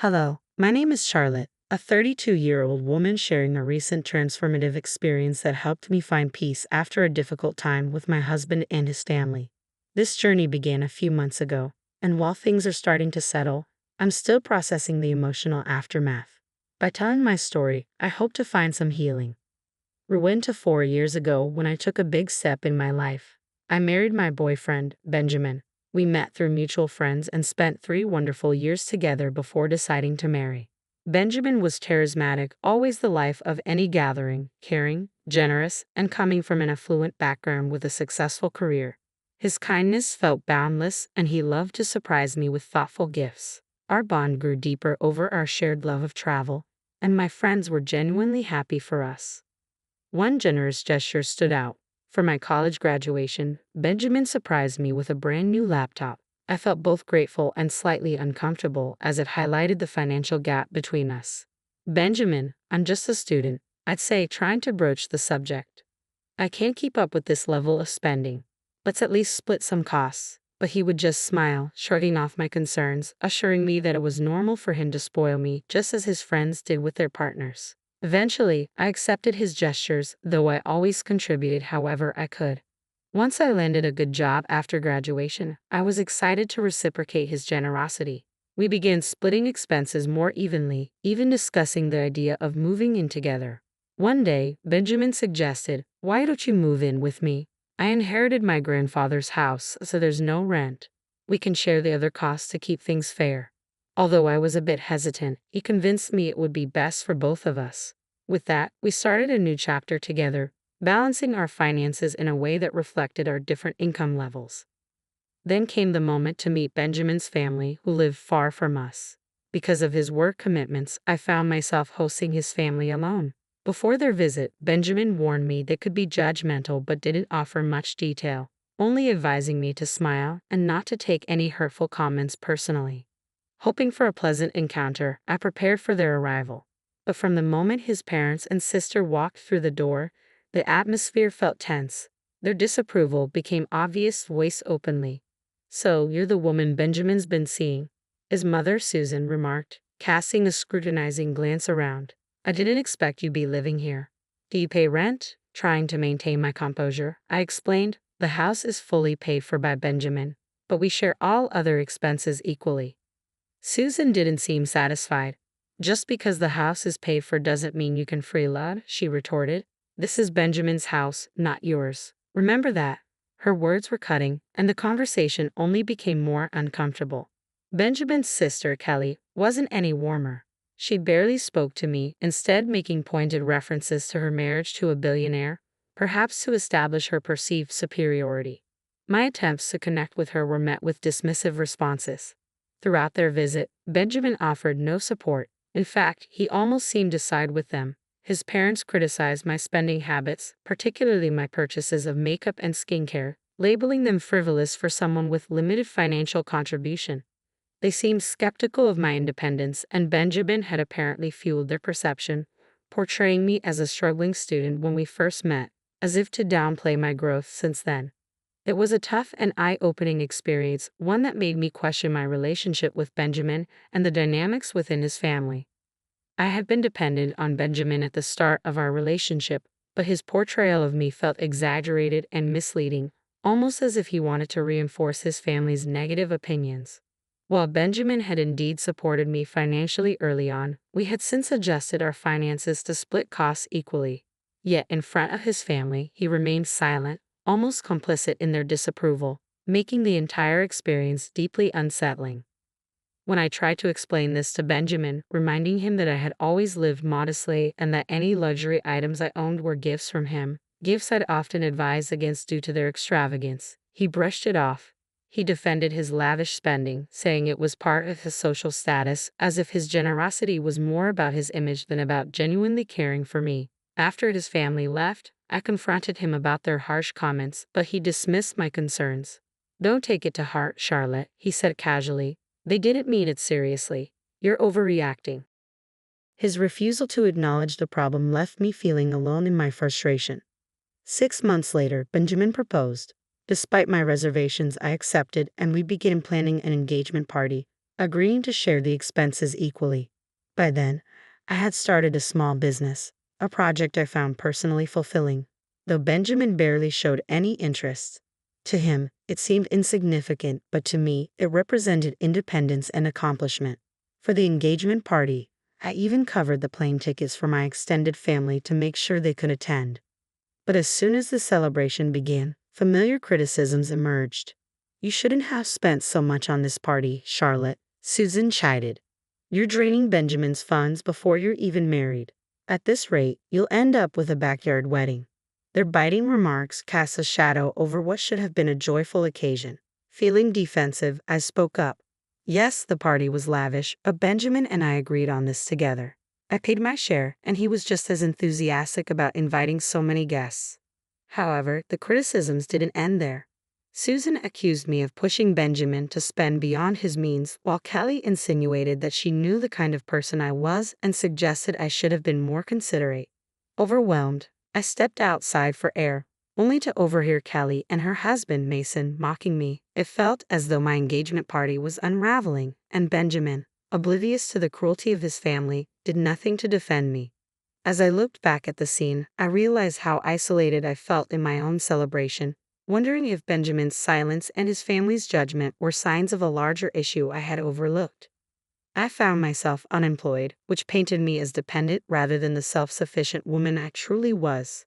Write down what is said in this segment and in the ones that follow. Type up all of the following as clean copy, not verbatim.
Hello, my name is Charlotte, a 32-year-old woman sharing a recent transformative experience that helped me find peace after a difficult time with my husband and his family. This journey began a few months ago, and while things are starting to settle, I'm still processing the emotional aftermath. By telling my story, I hope to find some healing. Rewind to 4 years ago when I took a big step in my life. I married my boyfriend, Benjamin. We met through mutual friends and spent 3 wonderful years together before deciding to marry. Benjamin was charismatic, always the life of any gathering, caring, generous, and coming from an affluent background with a successful career. His kindness felt boundless, and he loved to surprise me with thoughtful gifts. Our bond grew deeper over our shared love of travel, and my friends were genuinely happy for us. One generous gesture stood out. For my college graduation, Benjamin surprised me with a brand new laptop. I felt both grateful and slightly uncomfortable as it highlighted the financial gap between us. Benjamin, I'm just a student, I'd say, trying to broach the subject. I can't keep up with this level of spending. Let's at least split some costs. But he would just smile, shrugging off my concerns, assuring me that it was normal for him to spoil me just as his friends did with their partners. Eventually, I accepted his gestures, though I always contributed however I could. Once I landed a good job after graduation, I was excited to reciprocate his generosity. We began splitting expenses more evenly, even discussing the idea of moving in together. One day, Benjamin suggested, "Why don't you move in with me? I inherited my grandfather's house, so there's no rent. We can share the other costs to keep things fair." Although I was a bit hesitant, he convinced me it would be best for both of us. With that, we started a new chapter together, balancing our finances in a way that reflected our different income levels. Then came the moment to meet Benjamin's family, who lived far from us. Because of his work commitments, I found myself hosting his family alone. Before their visit, Benjamin warned me they could be judgmental but didn't offer much detail, only advising me to smile and not to take any hurtful comments personally. Hoping for a pleasant encounter, I prepared for their arrival. But from the moment his parents and sister walked through the door, the atmosphere felt tense. Their disapproval became obvious, voiced openly. "So, you're the woman Benjamin's been seeing," his mother, Susan, remarked, casting a scrutinizing glance around. "I didn't expect you'd be living here. Do you pay rent?" Trying to maintain my composure, I explained, "The house is fully paid for by Benjamin, but we share all other expenses equally." Susan didn't seem satisfied. "Just because the house is paid for doesn't mean you can freeload," she retorted. "This is Benjamin's house, not yours. Remember that." Her words were cutting, and the conversation only became more uncomfortable. Benjamin's sister, Kelly, wasn't any warmer. She barely spoke to me, instead making pointed references to her marriage to a billionaire, perhaps to establish her perceived superiority. My attempts to connect with her were met with dismissive responses. Throughout their visit, Benjamin offered no support. In fact, he almost seemed to side with them. His parents criticized my spending habits, particularly my purchases of makeup and skincare, labeling them frivolous for someone with limited financial contribution. They seemed skeptical of my independence, and Benjamin had apparently fueled their perception, portraying me as a struggling student when we first met, as if to downplay my growth since then. It was a tough and eye-opening experience, one that made me question my relationship with Benjamin and the dynamics within his family. I had been dependent on Benjamin at the start of our relationship, but his portrayal of me felt exaggerated and misleading, almost as if he wanted to reinforce his family's negative opinions. While Benjamin had indeed supported me financially early on, we had since adjusted our finances to split costs equally. Yet in front of his family, he remained silent, almost complicit in their disapproval, making the entire experience deeply unsettling. When I tried to explain this to Benjamin, reminding him that I had always lived modestly and that any luxury items I owned were gifts from him, gifts I'd often advised against due to their extravagance, he brushed it off. He defended his lavish spending, saying it was part of his social status, as if his generosity was more about his image than about genuinely caring for me. After his family left, I confronted him about their harsh comments, but he dismissed my concerns. "Don't take it to heart, Charlotte," he said casually. "They didn't mean it seriously. You're overreacting." His refusal to acknowledge the problem left me feeling alone in my frustration. 6 months later, Benjamin proposed. Despite my reservations, I accepted, and we began planning an engagement party. agreeing to share the expenses equally. By then, I had started a small business, a project I found personally fulfilling, though Benjamin barely showed any interest. To him, it seemed insignificant, but to me, it represented independence and accomplishment. For the engagement party, I even covered the plane tickets for my extended family to make sure they could attend. But as soon as the celebration began, familiar criticisms emerged. "You shouldn't have spent so much on this party, Charlotte," Susan chided. "You're draining Benjamin's funds before you're even married. At this rate, you'll end up with a backyard wedding." Their biting remarks cast a shadow over what should have been a joyful occasion. Feeling defensive, I spoke up. Yes, the party was lavish, but Benjamin and I agreed on this together. I paid my share, and he was just as enthusiastic about inviting so many guests. However, the criticisms didn't end there. Susan accused me of pushing Benjamin to spend beyond his means, while Kelly insinuated that she knew the kind of person I was and suggested I should have been more considerate. Overwhelmed, I stepped outside for air, only to overhear Kelly and her husband, Mason, mocking me. It felt as though my engagement party was unraveling, and Benjamin, oblivious to the cruelty of his family, did nothing to defend me. As I looked back at the scene, I realized how isolated I felt in my own celebration, wondering if Benjamin's silence and his family's judgment were signs of a larger issue I had overlooked. I found myself unemployed, which painted me as dependent rather than the self-sufficient woman I truly was.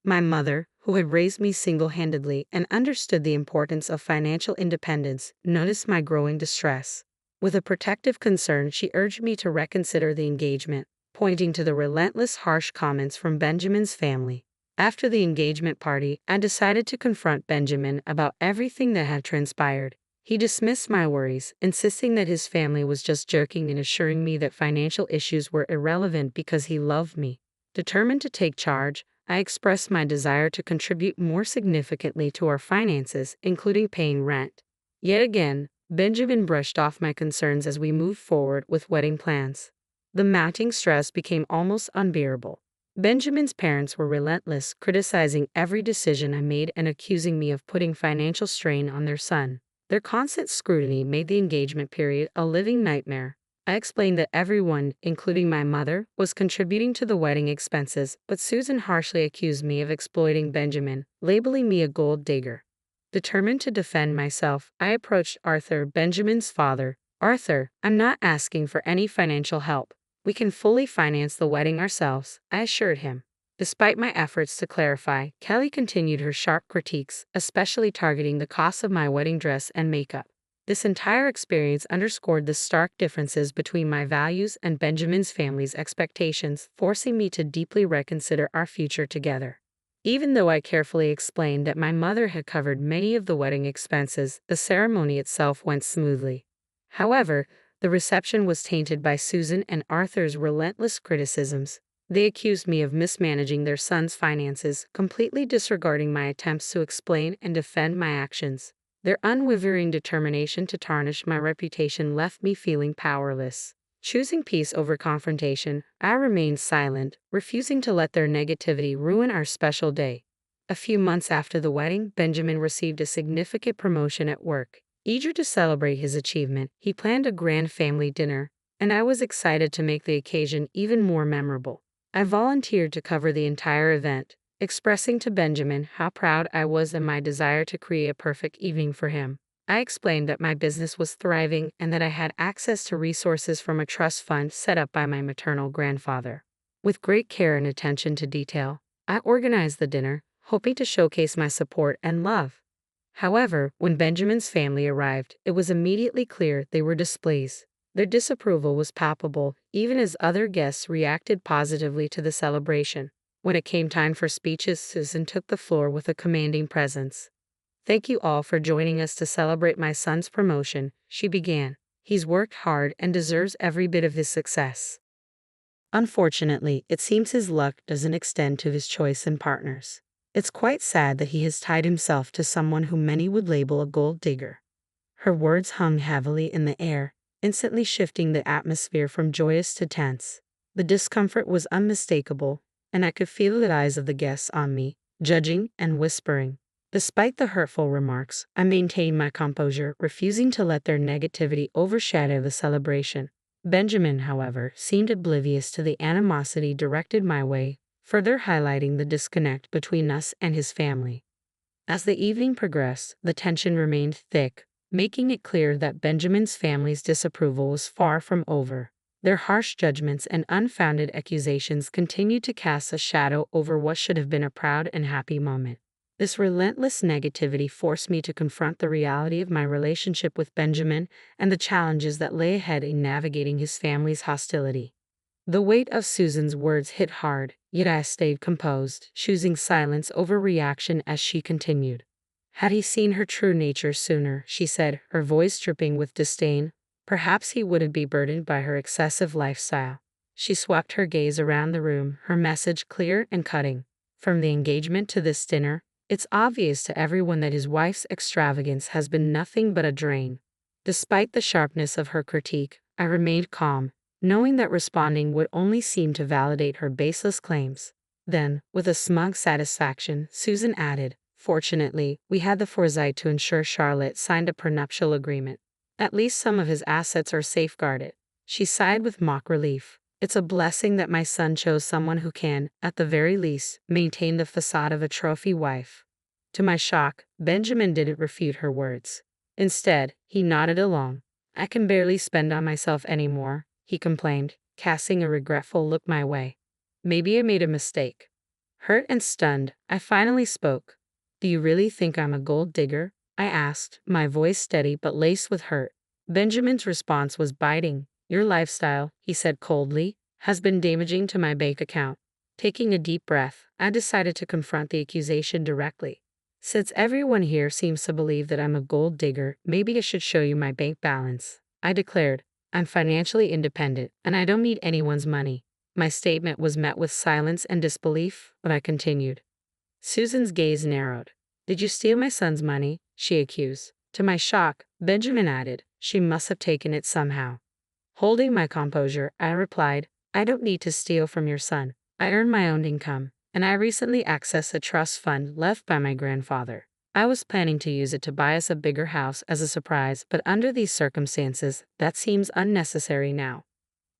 My mother, who had raised me single-handedly and understood the importance of financial independence, noticed my growing distress. With a protective concern, she urged me to reconsider the engagement, pointing to the relentless harsh comments from Benjamin's family. After the engagement party, I decided to confront Benjamin about everything that had transpired. He dismissed my worries, insisting that his family was just joking and assuring me that financial issues were irrelevant because he loved me. Determined to take charge, I expressed my desire to contribute more significantly to our finances, including paying rent. Yet again, Benjamin brushed off my concerns as we moved forward with wedding plans. The mounting stress became almost unbearable. Benjamin's parents were relentless, criticizing every decision I made and accusing me of putting financial strain on their son. Their constant scrutiny made the engagement period a living nightmare. I explained that everyone, including my mother, was contributing to the wedding expenses, but Susan harshly accused me of exploiting Benjamin, labeling me a gold digger. Determined to defend myself, I approached Arthur, Benjamin's father. "Arthur, I'm not asking for any financial help. We can fully finance the wedding ourselves," I assured him. Despite my efforts to clarify, Kelly continued her sharp critiques, especially targeting the cost of my wedding dress and makeup. This entire experience underscored the stark differences between my values and Benjamin's family's expectations, forcing me to deeply reconsider our future together. Even though I carefully explained that my mother had covered many of the wedding expenses, the ceremony itself went smoothly. However, the reception was tainted by Susan and Arthur's relentless criticisms. They accused me of mismanaging their son's finances, completely disregarding my attempts to explain and defend my actions. Their unwavering determination to tarnish my reputation left me feeling powerless. Choosing peace over confrontation, I remained silent, refusing to let their negativity ruin our special day. A few months after the wedding, Benjamin received a significant promotion at work. Eager to celebrate his achievement, he planned a grand family dinner, and I was excited to make the occasion even more memorable. I volunteered to cover the entire event, expressing to Benjamin how proud I was and my desire to create a perfect evening for him. I explained that my business was thriving and that I had access to resources from a trust fund set up by my maternal grandfather. With great care and attention to detail, I organized the dinner, hoping to showcase my support and love. However, when Benjamin's family arrived, it was immediately clear they were displeased. Their disapproval was palpable, even as other guests reacted positively to the celebration. When it came time for speeches, Susan took the floor with a commanding presence. "Thank you all for joining us to celebrate my son's promotion," she began. "He's worked hard and deserves every bit of his success. Unfortunately, it seems his luck doesn't extend to his choice in partners. It's quite sad that he has tied himself to someone who many would label a gold digger." Her words hung heavily in the air, instantly shifting the atmosphere from joyous to tense. The discomfort was unmistakable, and I could feel the eyes of the guests on me, judging and whispering. Despite the hurtful remarks, I maintained my composure, refusing to let their negativity overshadow the celebration. Benjamin, however, seemed oblivious to the animosity directed my way, further highlighting the disconnect between us and his family. As the evening progressed, the tension remained thick, making it clear that Benjamin's family's disapproval was far from over. Their harsh judgments and unfounded accusations continued to cast a shadow over what should have been a proud and happy moment. This relentless negativity forced me to confront the reality of my relationship with Benjamin and the challenges that lay ahead in navigating his family's hostility. The weight of Susan's words hit hard, yet I stayed composed, choosing silence over reaction as she continued. Had he seen her true nature sooner, she said, her voice dripping with disdain, perhaps he wouldn't be burdened by her excessive lifestyle. She swept her gaze around the room, her message clear and cutting. From the engagement to this dinner, it's obvious to everyone that his wife's extravagance has been nothing but a drain. Despite the sharpness of her critique, I remained calm, knowing that responding would only seem to validate her baseless claims. Then, with a smug satisfaction, Susan added, "Fortunately, we had the foresight to ensure Charlotte signed a prenuptial agreement. At least some of his assets are safeguarded." She sighed with mock relief. "It's a blessing that my son chose someone who can, at the very least, maintain the facade of a trophy wife." To my shock, Benjamin didn't refute her words. Instead, he nodded along. "I can barely spend on myself anymore," he complained, casting a regretful look my way. "Maybe I made a mistake." Hurt and stunned, I finally spoke. "Do you really think I'm a gold digger?" I asked, my voice steady but laced with hurt. Benjamin's response was biting. "Your lifestyle," he said coldly, "has been damaging to my bank account." Taking a deep breath, I decided to confront the accusation directly. "Since everyone here seems to believe that I'm a gold digger, maybe I should show you my bank balance," I declared. "I'm financially independent, and I don't need anyone's money." My statement was met with silence and disbelief, but I continued. Susan's gaze narrowed. "Did you steal my son's money?" she accused. To my shock, Benjamin added, "She must have taken it somehow." Holding my composure, I replied, "I don't need to steal from your son. I earn my own income, and I recently accessed a trust fund left by my grandfather. I was planning to use it to buy us a bigger house as a surprise, but under these circumstances, that seems unnecessary now."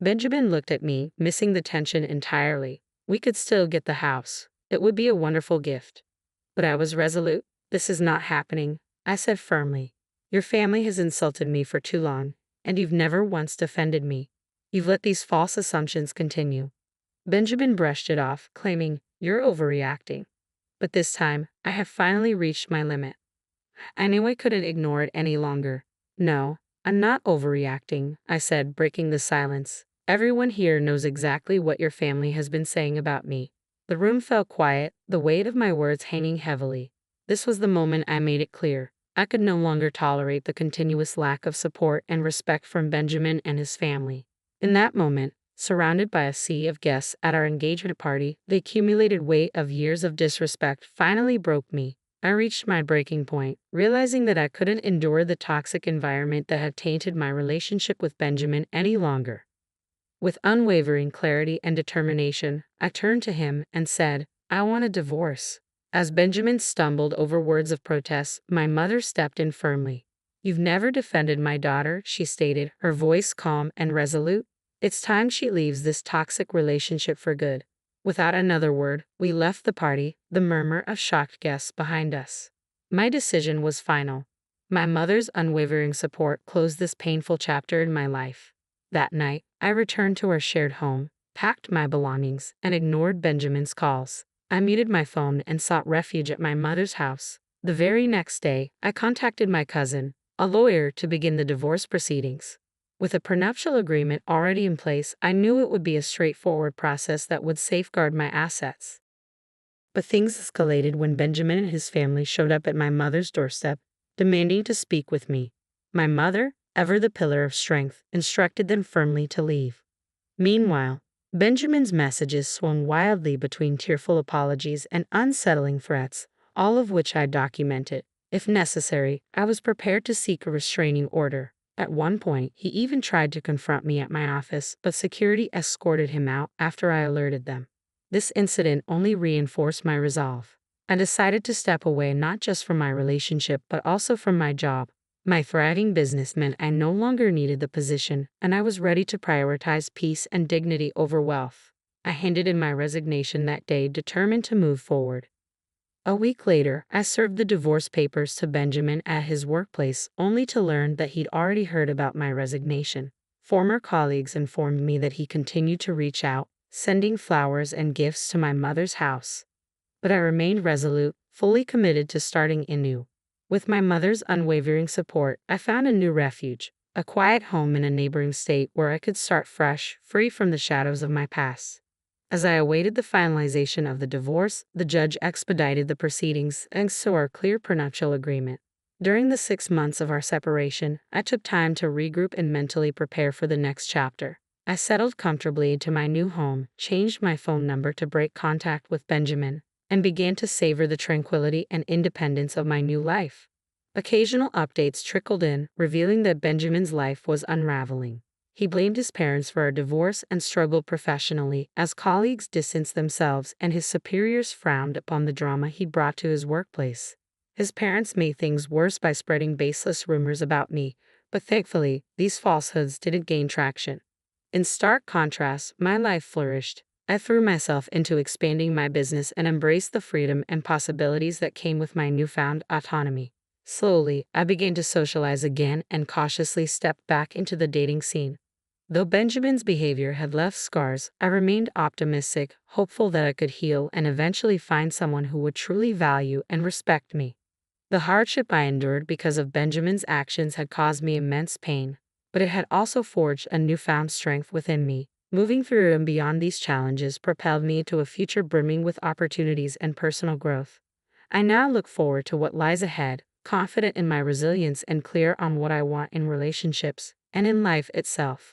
Benjamin looked at me, missing the tension entirely. "We could still get the house. It would be a wonderful gift." But I was resolute. "This is not happening," I said firmly. "Your family has insulted me for too long, and you've never once defended me. You've let these false assumptions continue." Benjamin brushed it off, claiming, "You're overreacting." But this time, I had finally reached my limit. I knew I couldn't ignore it any longer. "No, I'm not overreacting," I said, breaking the silence. "Everyone here knows exactly what your family has been saying about me." The room fell quiet, the weight of my words hanging heavily. This was the moment I made it clear. I could no longer tolerate the continuous lack of support and respect from Benjamin and his family. In that moment, surrounded by a sea of guests at our engagement party, the accumulated weight of years of disrespect finally broke me. I reached my breaking point, realizing that I couldn't endure the toxic environment that had tainted my relationship with Benjamin any longer. With unwavering clarity and determination, I turned to him and said, "I want a divorce." As Benjamin stumbled over words of protest, my mother stepped in firmly. "You've never defended my daughter," she stated, her voice calm and resolute. "It's time she leaves this toxic relationship for good." Without another word, we left the party, the murmur of shocked guests behind us. My decision was final. My mother's unwavering support closed this painful chapter in my life. That night, I returned to our shared home, packed my belongings, and ignored Benjamin's calls. I muted my phone and sought refuge at my mother's house. The very next day, I contacted my cousin, a lawyer, to begin the divorce proceedings. With a prenuptial agreement already in place, I knew it would be a straightforward process that would safeguard my assets. But things escalated when Benjamin and his family showed up at my mother's doorstep, demanding to speak with me. My mother, ever the pillar of strength, instructed them firmly to leave. Meanwhile, Benjamin's messages swung wildly between tearful apologies and unsettling threats, all of which I documented. If necessary, I was prepared to seek a restraining order. At one point, he even tried to confront me at my office, but security escorted him out after I alerted them. This incident only reinforced my resolve. I decided to step away not just from my relationship but also from my job. My thriving business meant I no longer needed the position, and I was ready to prioritize peace and dignity over wealth. I handed in my resignation that day, determined to move forward. A week later, I served the divorce papers to Benjamin at his workplace, only to learn that he'd already heard about my resignation. Former colleagues informed me that he continued to reach out, sending flowers and gifts to my mother's house. But I remained resolute, fully committed to starting anew. With my mother's unwavering support, I found a new refuge, a quiet home in a neighboring state where I could start fresh, free from the shadows of my past. As I awaited the finalization of the divorce, the judge expedited the proceedings thanks to our clear prenuptial agreement. During the 6 months of our separation, I took time to regroup and mentally prepare for the next chapter. I settled comfortably into my new home, changed my phone number to break contact with Benjamin, and began to savor the tranquility and independence of my new life. Occasional updates trickled in, revealing that Benjamin's life was unraveling. He blamed his parents for our divorce and struggled professionally as colleagues distanced themselves and his superiors frowned upon the drama he brought to his workplace. His parents made things worse by spreading baseless rumors about me, but thankfully, these falsehoods didn't gain traction. In stark contrast, my life flourished. I threw myself into expanding my business and embraced the freedom and possibilities that came with my newfound autonomy. Slowly, I began to socialize again and cautiously stepped back into the dating scene. Though Benjamin's behavior had left scars, I remained optimistic, hopeful that I could heal and eventually find someone who would truly value and respect me. The hardship I endured because of Benjamin's actions had caused me immense pain, but it had also forged a newfound strength within me. Moving through and beyond these challenges propelled me into a future brimming with opportunities and personal growth. I now look forward to what lies ahead, confident in my resilience and clear on what I want in relationships and in life itself.